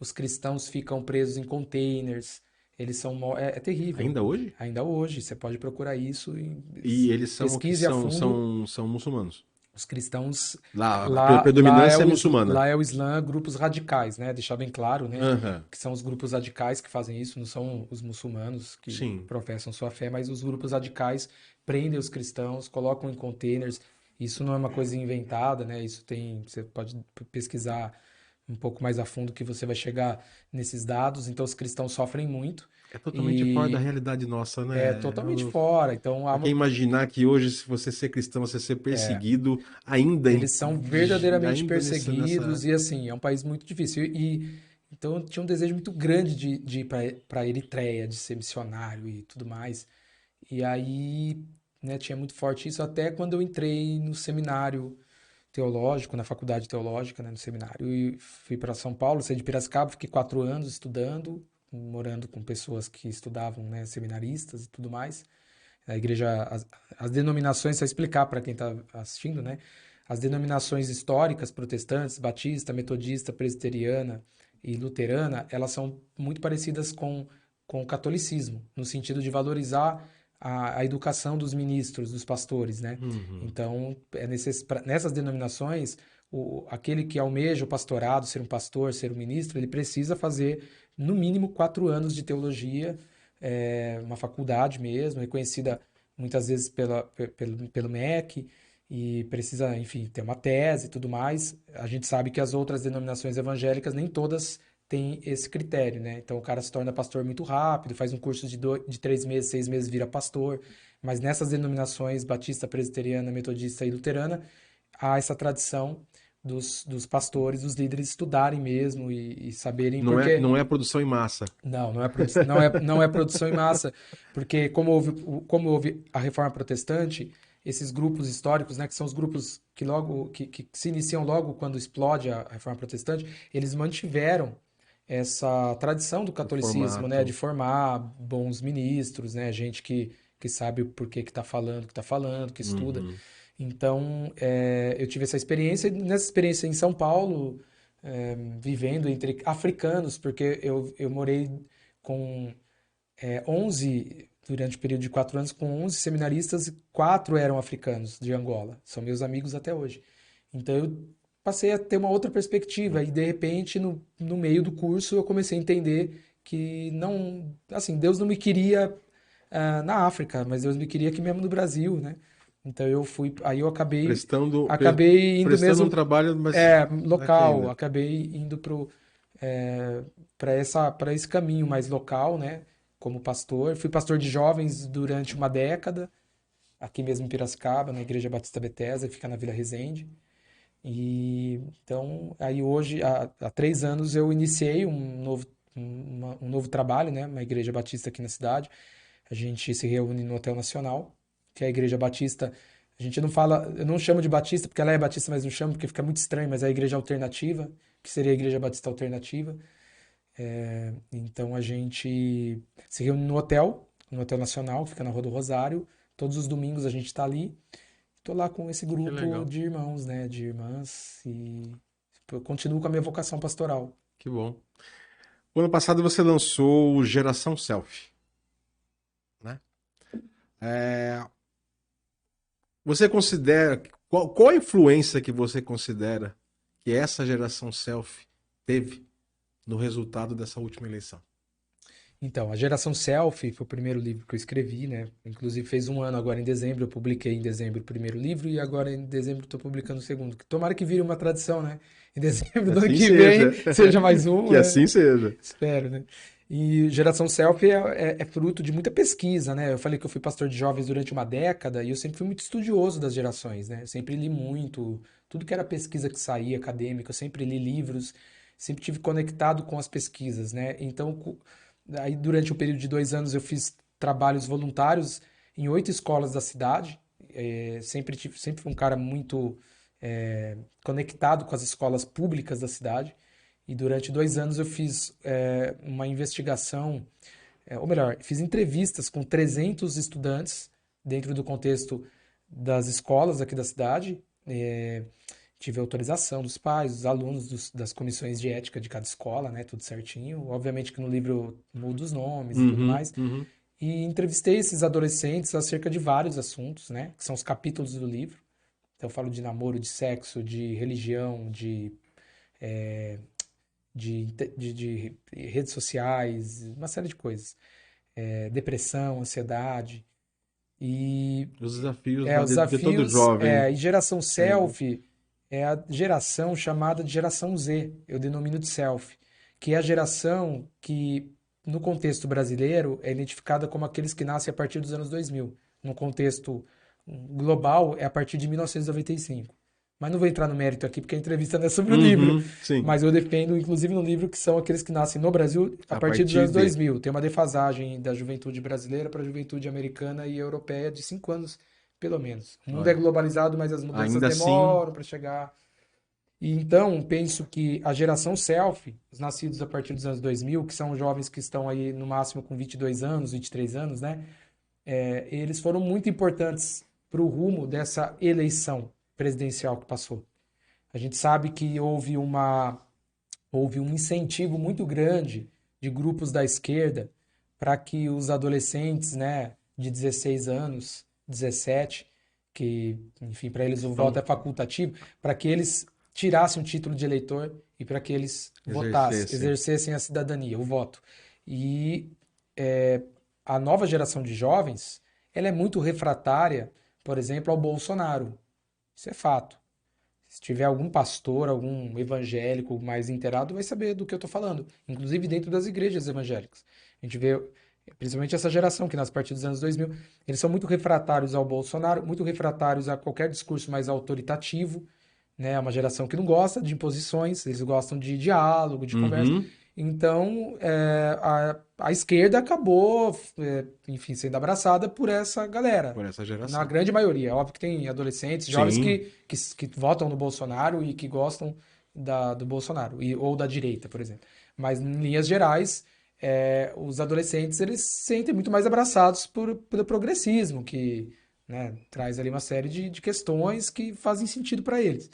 Os cristãos ficam presos em containers. Eles são. É terrível. Ainda hoje? Ainda hoje. Você pode procurar isso e E eles são o que pesquise a são? fundo. São muçulmanos. Os cristãos, Lá, a lá, predominância é muçulmana. lá é o Islã, grupos radicais, né? Deixar bem claro, né? Aham. Que são os grupos radicais que fazem isso, não são os muçulmanos que Sim. professam sua fé, mas os grupos radicais prendem os cristãos, colocam em containers. Isso não é uma coisa inventada, né? Isso tem, você pode pesquisar um pouco mais a fundo que você vai chegar nesses dados. Então, os cristãos sofrem muito É totalmente fora da e realidade nossa, é né? totalmente fora. Então, há Pra quem uma, imaginar que hoje, se você ser cristão, você ser perseguido, ainda, eles são verdadeiramente ainda nessa. perseguidos e assim, é um país muito difícil. Então eu tinha um desejo muito grande de ir para Eritreia, de ser missionário e tudo mais. E aí, né, tinha muito forte isso até quando eu entrei no seminário teológico, na faculdade teológica, né, no seminário, e fui para São Paulo, saí de Piracicaba, fiquei 4 anos estudando, morando com pessoas que estudavam, né, seminaristas e tudo mais. A igreja, as denominações, só explicar para quem está assistindo, né? As denominações históricas, protestantes, batista, metodista, presbiteriana e luterana, elas são muito parecidas com o catolicismo, no sentido de valorizar a educação dos ministros, dos pastores, né? Uhum. Então, nessas denominações, aquele que almeja o pastorado, ser um pastor, ser um ministro, ele precisa fazer no mínimo 4 anos de teologia, uma faculdade mesmo, reconhecida muitas vezes pelo MEC, e precisa, enfim, ter uma tese e tudo mais. A gente sabe que as outras denominações evangélicas nem todas têm esse critério, né? Então o cara se torna pastor muito rápido, faz um curso de 3 meses, 6 meses, vira pastor. Mas nessas denominações, batista, presbiteriana, metodista e luterana, há essa tradição dos pastores, dos líderes estudarem mesmo e saberem, porque Não é produção em massa. não é produção em massa, porque como houve a Reforma Protestante, esses grupos históricos, né, que são os grupos que se iniciam logo quando explode a Reforma Protestante, eles mantiveram essa tradição do O catolicismo, né, de formato. formar bons ministros, né, gente que sabe o porquê que está falando, que estuda. Uhum. Então, eu tive essa experiência, e nessa experiência em São Paulo, vivendo entre africanos, porque eu morei com 11, durante o período de 4 anos, com 11 seminaristas, e 4 eram africanos de Angola. São meus amigos até hoje. Então eu passei a ter uma outra perspectiva e de repente no meio do curso eu comecei a entender que não, assim, Deus não me queria na África, mas Deus me queria aqui mesmo no Brasil, né? Então eu fui, aí eu acabei indo Prestando um mesmo trabalho, mas aqui local, ainda. acabei indo para esse caminho mais local, né? Como pastor. Fui pastor de jovens durante uma década, aqui mesmo em Piracicaba, na Igreja Batista Bethesda, que fica na Vila Resende. E então, aí hoje, há 3 anos, eu iniciei um novo trabalho, né? Uma igreja batista aqui na cidade. A gente se reúne no Hotel Nacional, que é a Igreja Batista. A gente não fala, eu não chamo de Batista porque ela é Batista, mas não chamo porque fica muito estranho, mas é a Igreja Alternativa, que seria a Igreja Batista Alternativa. Então a gente se reúne no Hotel Nacional, que fica na Rua do Rosário. Todos os domingos a gente está ali. Estou lá com esse Que grupo legal. de irmãos, né, de irmãs, e eu continuo com a minha vocação pastoral. Que bom. O ano passado você lançou o Geração Selfie, né? É, você considera. Qual a influência que você considera que essa geração selfie teve no resultado dessa última eleição? Então, a Geração Selfie foi o primeiro livro que eu escrevi, né? Inclusive fez um ano agora em dezembro, eu publiquei em dezembro o primeiro livro e agora em dezembro estou publicando o segundo. Tomara que vire uma tradição, né? Em dezembro Que do ano assim que vem seja. seja mais um, Que né? assim seja. Espero, né? E Geração Selfie é fruto de muita pesquisa, né? Eu falei que eu fui pastor de jovens durante uma década e eu sempre fui muito estudioso das gerações, né? Eu sempre li muito, tudo que era pesquisa que saía, acadêmica, eu sempre li livros, sempre tive conectado com as pesquisas, né? Então, aí durante um período de 2 anos eu fiz trabalhos voluntários em 8 escolas da cidade. Sempre fui um cara muito conectado com as escolas públicas da cidade. E durante 2 anos eu fiz uma investigação, ou melhor, fiz entrevistas com 300 estudantes dentro do contexto das escolas aqui da cidade. Tive autorização dos pais, dos alunos, das comissões de ética de cada escola, né? Tudo certinho. Obviamente que no livro muda os nomes e tudo mais. E entrevistei esses adolescentes acerca de vários assuntos, né? Que são os capítulos do livro. Então eu falo de namoro, de sexo, de religião, de redes sociais, uma série de coisas. Depressão, ansiedade. E Os desafios, os de todo desafios, jovem. e geração selfie é a geração chamada de geração Z, eu denomino de selfie, que é a geração que, no contexto brasileiro, é identificada como aqueles que nascem a partir dos anos 2000. No contexto global, é a partir de 1995. Mas não vou entrar no mérito aqui, porque a entrevista não é sobre o livro. Sim. Mas eu defendo, inclusive no livro, que são aqueles que nascem no Brasil a partir dos anos 2000. Tem uma defasagem da juventude brasileira para a juventude americana e europeia de 5 anos, pelo menos. O mundo é globalizado, mas as mudanças demoram para chegar. E então, penso que a geração selfie, os nascidos a partir dos anos 2000, que são jovens que estão aí no máximo com 22 anos, 23 anos, né? Eles foram muito importantes para o rumo dessa eleição presidencial que passou. A gente sabe que houve um incentivo muito grande de grupos da esquerda para que os adolescentes, né, de 16 anos, 17, que, enfim, para eles o voto é facultativo, para que eles tirassem o título de eleitor e para que eles votassem, exercessem a cidadania, o voto. E a nova geração de jovens, ela é muito refratária, por exemplo, ao Bolsonaro. Isso é fato. Se tiver algum pastor, algum evangélico mais inteirado, vai saber do que eu estou falando. Inclusive dentro das igrejas evangélicas. A gente vê, principalmente essa geração que nasce a partir dos anos 2000, eles são muito refratários ao Bolsonaro, muito refratários a qualquer discurso mais autoritativo, né? É uma geração que não gosta de imposições, eles gostam de diálogo, de conversa. Então, a esquerda acabou, enfim, sendo abraçada por essa galera. Por essa geração. Na grande maioria. É óbvio que tem adolescentes, jovens que votam no Bolsonaro e que gostam do Bolsonaro, ou da direita, por exemplo. Mas, em linhas gerais, os adolescentes eles se sentem muito mais abraçados pelo progressismo, que, né, traz ali uma série de questões que fazem sentido para eles.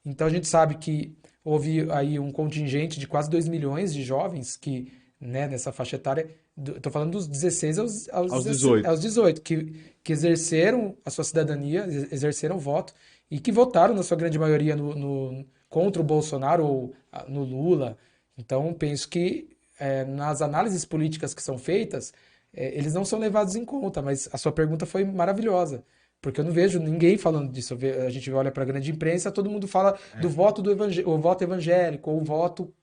Então, a gente sabe que houve aí um contingente de quase 2 milhões de jovens que, né, nessa faixa etária, estou falando dos 16 aos 18, que exerceram a sua cidadania, exerceram o voto e que votaram, na sua grande maioria, contra o Bolsonaro ou no Lula. Então, penso que nas análises políticas que são feitas, eles não são levados em conta, mas a sua pergunta foi maravilhosa. Porque eu não vejo ninguém falando disso. A gente olha para a grande imprensa, todo mundo fala do voto o voto evangélico, ou o voto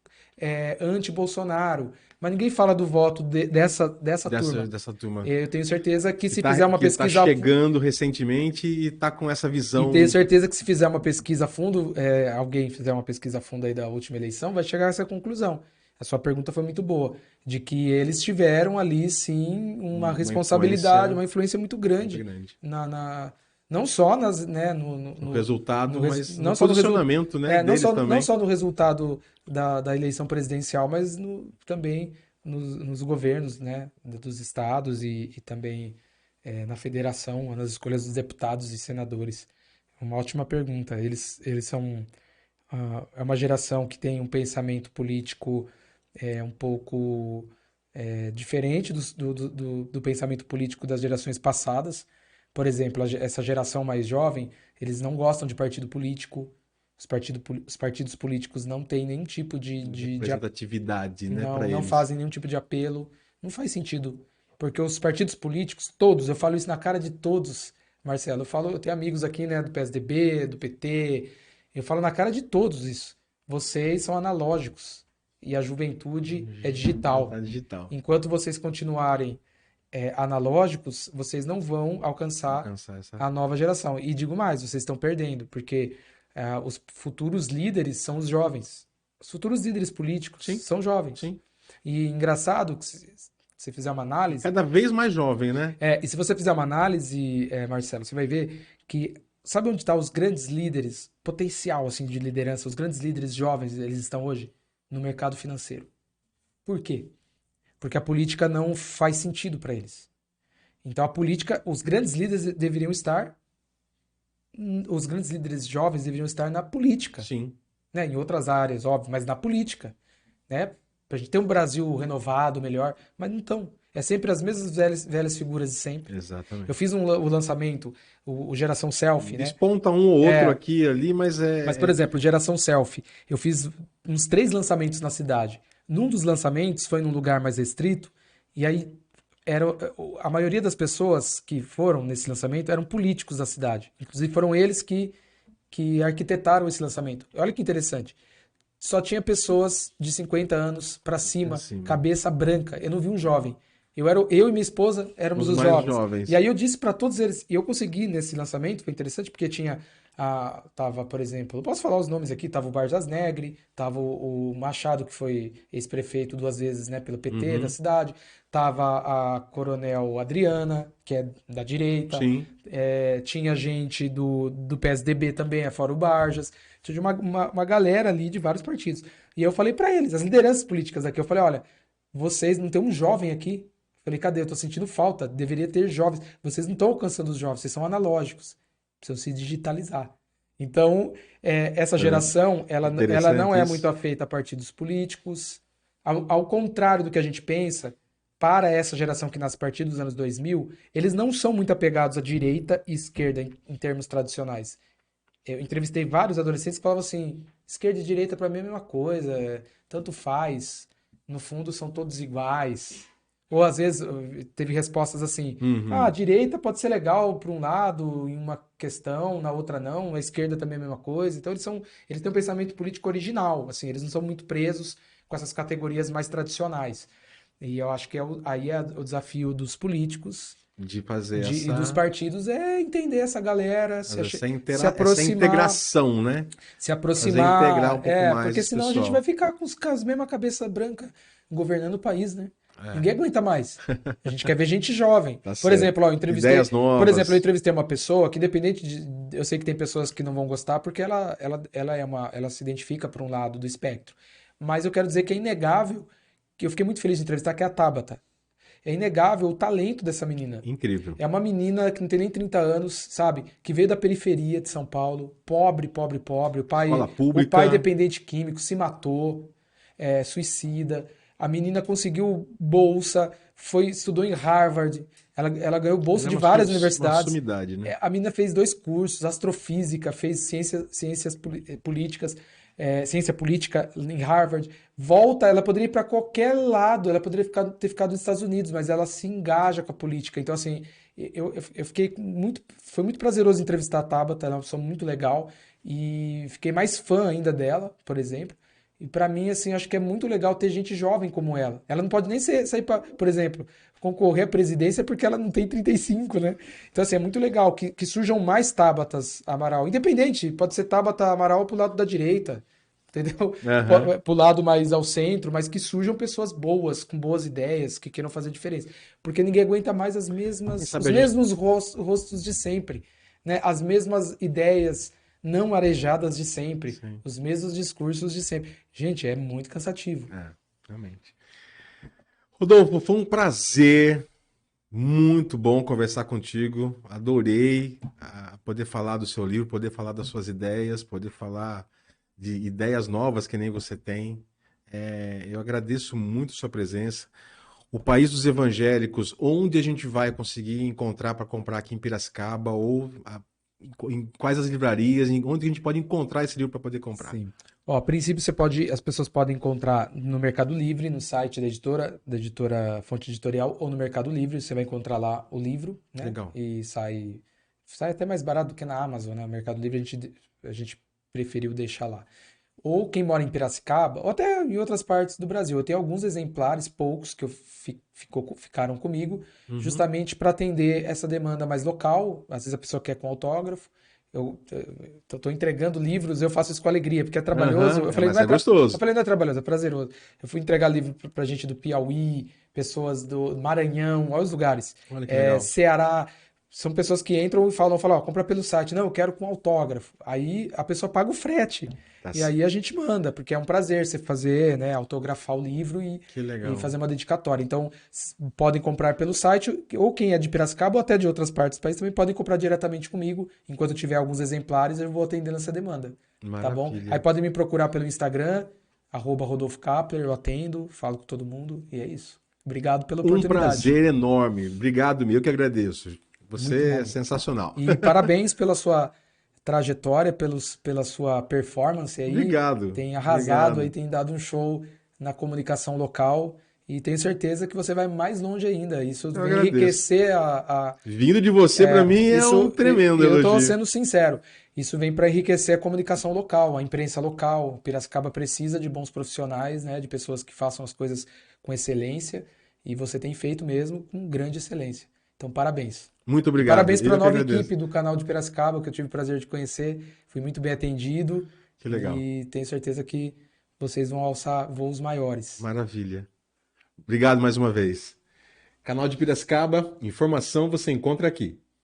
anti-Bolsonaro. Mas ninguém fala do voto dessa turma. Dessa turma. Eu tenho certeza que se fizer uma pesquisa... Está chegando recentemente e está com essa visão... E tenho certeza que se fizer uma pesquisa a fundo, alguém fizer uma pesquisa a fundo aí da última eleição, vai chegar a essa conclusão. A sua pergunta foi muito boa, de que eles tiveram ali, sim, uma responsabilidade, uma influência muito grande. Não só no resultado, mas no posicionamento, né, deles também. Não só no resultado da eleição presidencial, mas também nos governos, né, dos estados e também na federação, nas escolhas dos deputados e senadores. Uma ótima pergunta. Eles são... é uma geração que tem um pensamento político um pouco diferente do pensamento político das gerações passadas. Por exemplo, essa geração mais jovem, eles não gostam de partido político. Os partidos políticos não têm nenhum tipo de representatividade, né, para eles. Não fazem nenhum tipo de apelo. Não faz sentido. Porque os partidos políticos, todos, eu falo isso na cara de todos, Marcelo. Eu tenho amigos aqui, né, do PSDB, do PT. Eu falo na cara de todos isso. Vocês são analógicos. E a juventude é digital. Enquanto vocês continuarem analógicos, vocês não vão alcançar a nova geração. E digo mais, vocês estão perdendo, porque os futuros líderes são os jovens. Os futuros líderes políticos são jovens. Sim. E engraçado, que se você fizer uma análise... Cada vez mais jovem, né? E se você fizer uma análise, Marcelo, você vai ver que... Sabe onde estão os grandes líderes, potencial assim, de liderança, os grandes líderes jovens, eles estão hoje? no mercado financeiro. Por quê? Porque a política não faz sentido para eles. Então a política, os grandes líderes jovens deveriam estar na política, Sim. né? Em outras áreas, óbvio, mas na política, né? Pra gente ter um Brasil renovado, melhor, mas não estão. É sempre as mesmas velhas figuras de sempre. Exatamente. Eu fiz o lançamento, o Geração Selfie, né? Desponta um ou outro aqui ali, mas Mas, por exemplo, Geração Selfie, eu fiz uns 3 lançamentos na cidade. Num dos lançamentos foi num lugar mais restrito, e aí a maioria das pessoas que foram nesse lançamento eram políticos da cidade. Inclusive foram eles que arquitetaram esse lançamento. Olha que interessante. Só tinha pessoas de 50 anos para cima, cabeça branca. Eu não vi um jovem. Eu e minha esposa éramos os jovens. E aí eu disse para todos eles, e eu consegui nesse lançamento, foi interessante porque tinha tava, por exemplo, eu posso falar os nomes aqui, tava o Barjas Negri, tava o Machado, que foi ex-prefeito 2 vezes, né, pelo PT da cidade, tava a Coronel Adriana, que é da direita, tinha gente do PSDB também, fora o Barjas, tinha uma galera ali de vários partidos. E eu falei para eles, as lideranças políticas aqui, eu falei, olha, vocês não tem um jovem aqui? Eu falei, cadê? Eu tô sentindo falta, deveria ter jovens. Vocês não estão alcançando os jovens, vocês são analógicos. Precisam se digitalizar. Então, essa geração, ela não é muito afeita a partidos políticos. Ao contrário do que a gente pensa, para essa geração que nasce a partir dos anos 2000, eles não são muito apegados à direita e esquerda em termos tradicionais. Eu entrevistei vários adolescentes que falavam assim, esquerda e direita para mim é a mesma coisa, tanto faz, no fundo são todos iguais. Ou às vezes teve respostas assim, a direita pode ser legal para um lado em uma questão, na outra não, a esquerda também é a mesma coisa. Então eles têm um pensamento político original, assim, eles não são muito presos com essas categorias mais tradicionais. E eu acho que aí é o desafio dos políticos de fazer e dos partidos é entender essa galera, se aproximar, essa integração, né? Se aproximar, integrar um pouco mais porque senão a gente vai ficar com as mesma cabeça branca governando o país, né? Ninguém aguenta mais. A gente quer ver gente jovem. Por exemplo, eu entrevistei, ideias novas. Por exemplo, eu entrevistei uma pessoa que, independente de, eu sei que tem pessoas que não vão gostar porque ela se identifica para um lado do espectro. Mas eu quero dizer que é inegável, que eu fiquei muito feliz de entrevistar, que é a Tabata. É inegável o talento dessa menina. Incrível. É uma menina que não tem nem 30 anos, sabe? Que veio da periferia de São Paulo, pobre. O pai dependente químico, se matou, suicida. A menina conseguiu bolsa, estudou em Harvard, ela ganhou bolsa de várias universidades. Uma sumidade, né? A menina fez 2 cursos, astrofísica, fez ciência política em Harvard. Volta, ela poderia ir para qualquer lado, ela poderia ter ficado nos Estados Unidos, mas ela se engaja com a política. Então, assim, eu fiquei foi muito prazeroso entrevistar a Tabata, ela é uma pessoa muito legal, e fiquei mais fã ainda dela, por exemplo. E para mim, assim, acho que é muito legal ter gente jovem como ela. Ela não pode nem sair para, por exemplo, concorrer à presidência porque ela não tem 35, né? Então, assim, é muito legal que surjam mais Tabatas Amaral. Independente, pode ser Tabata Amaral pro lado da direita, entendeu? Pro lado mais ao centro, mas que surjam pessoas boas, com boas ideias, que queiram fazer diferença. Porque ninguém aguenta mais os mesmos rostos de sempre, né? As mesmas ideias não arejadas de sempre, os mesmos discursos de sempre. Gente, é muito cansativo. Realmente. Rodolfo, foi um prazer, muito bom conversar contigo. Adorei poder falar do seu livro, poder falar das suas ideias, poder falar de ideias novas que nem você tem. Eu agradeço muito a sua presença. O País dos Evangélicos, onde a gente vai conseguir encontrar para comprar aqui em Piracicaba ou em quais as livrarias, onde a gente pode encontrar esse livro para poder comprar? Sim. A princípio as pessoas podem encontrar no Mercado Livre, no site da editora Fonte Editorial, ou no Mercado Livre, você vai encontrar lá o livro, né? Legal. E sai até mais barato do que na Amazon, né? O Mercado Livre a gente preferiu deixar lá. Ou quem mora em Piracicaba, ou até em outras partes do Brasil. Eu tenho alguns exemplares, poucos, que ficaram comigo, justamente para atender essa demanda mais local. Às vezes a pessoa quer com autógrafo. Eu tô entregando livros, eu faço isso com alegria, porque é trabalhoso. Eu falei, mas é gostoso. Eu falei, não é trabalhoso, é prazeroso. Eu fui entregar livro pra gente do Piauí, pessoas do Maranhão, olha os lugares. Olha que legal. Ceará, São pessoas que entram e falam, ó, compra pelo site. Não, eu quero com autógrafo. Aí a pessoa paga o frete. Tá E aí a gente manda, porque é um prazer você fazer, né, autografar o livro Que e legal. fazer uma dedicatória. Então, podem comprar pelo site, ou quem é de Piracicaba ou até de outras partes do país também podem comprar diretamente comigo. Enquanto eu tiver alguns exemplares, eu vou atendendo essa demanda. Tá bom? Aí Maravilha. podem me procurar pelo Instagram, @Rodolfo Kapler, eu atendo, falo com todo mundo e é isso. Obrigado pela Um oportunidade. prazer enorme. Obrigado, meu, que agradeço. Muito Você é bom. sensacional. E parabéns pela sua trajetória, pela sua performance aí. Obrigado. Tem arrasado aí, Obrigado. tem dado um show na comunicação local e tenho certeza que você vai mais longe ainda. Isso Eu vem agradeço. enriquecer Vindo de você, para mim, é um isso, tremendo eu estou elogio. sendo sincero. Isso vem para enriquecer a comunicação local, a imprensa local. Piracicaba precisa de bons profissionais, né, de pessoas que façam as coisas com excelência e você tem feito mesmo com grande excelência. Então, parabéns. Muito E obrigado. parabéns para a Eu que nova agradeço. equipe do canal de Piracicaba, que eu tive o prazer de conhecer. Fui muito bem atendido Que legal. e tenho certeza que vocês vão alçar voos maiores. Maravilha. Obrigado mais uma vez. Canal de Piracicaba, informação você encontra aqui.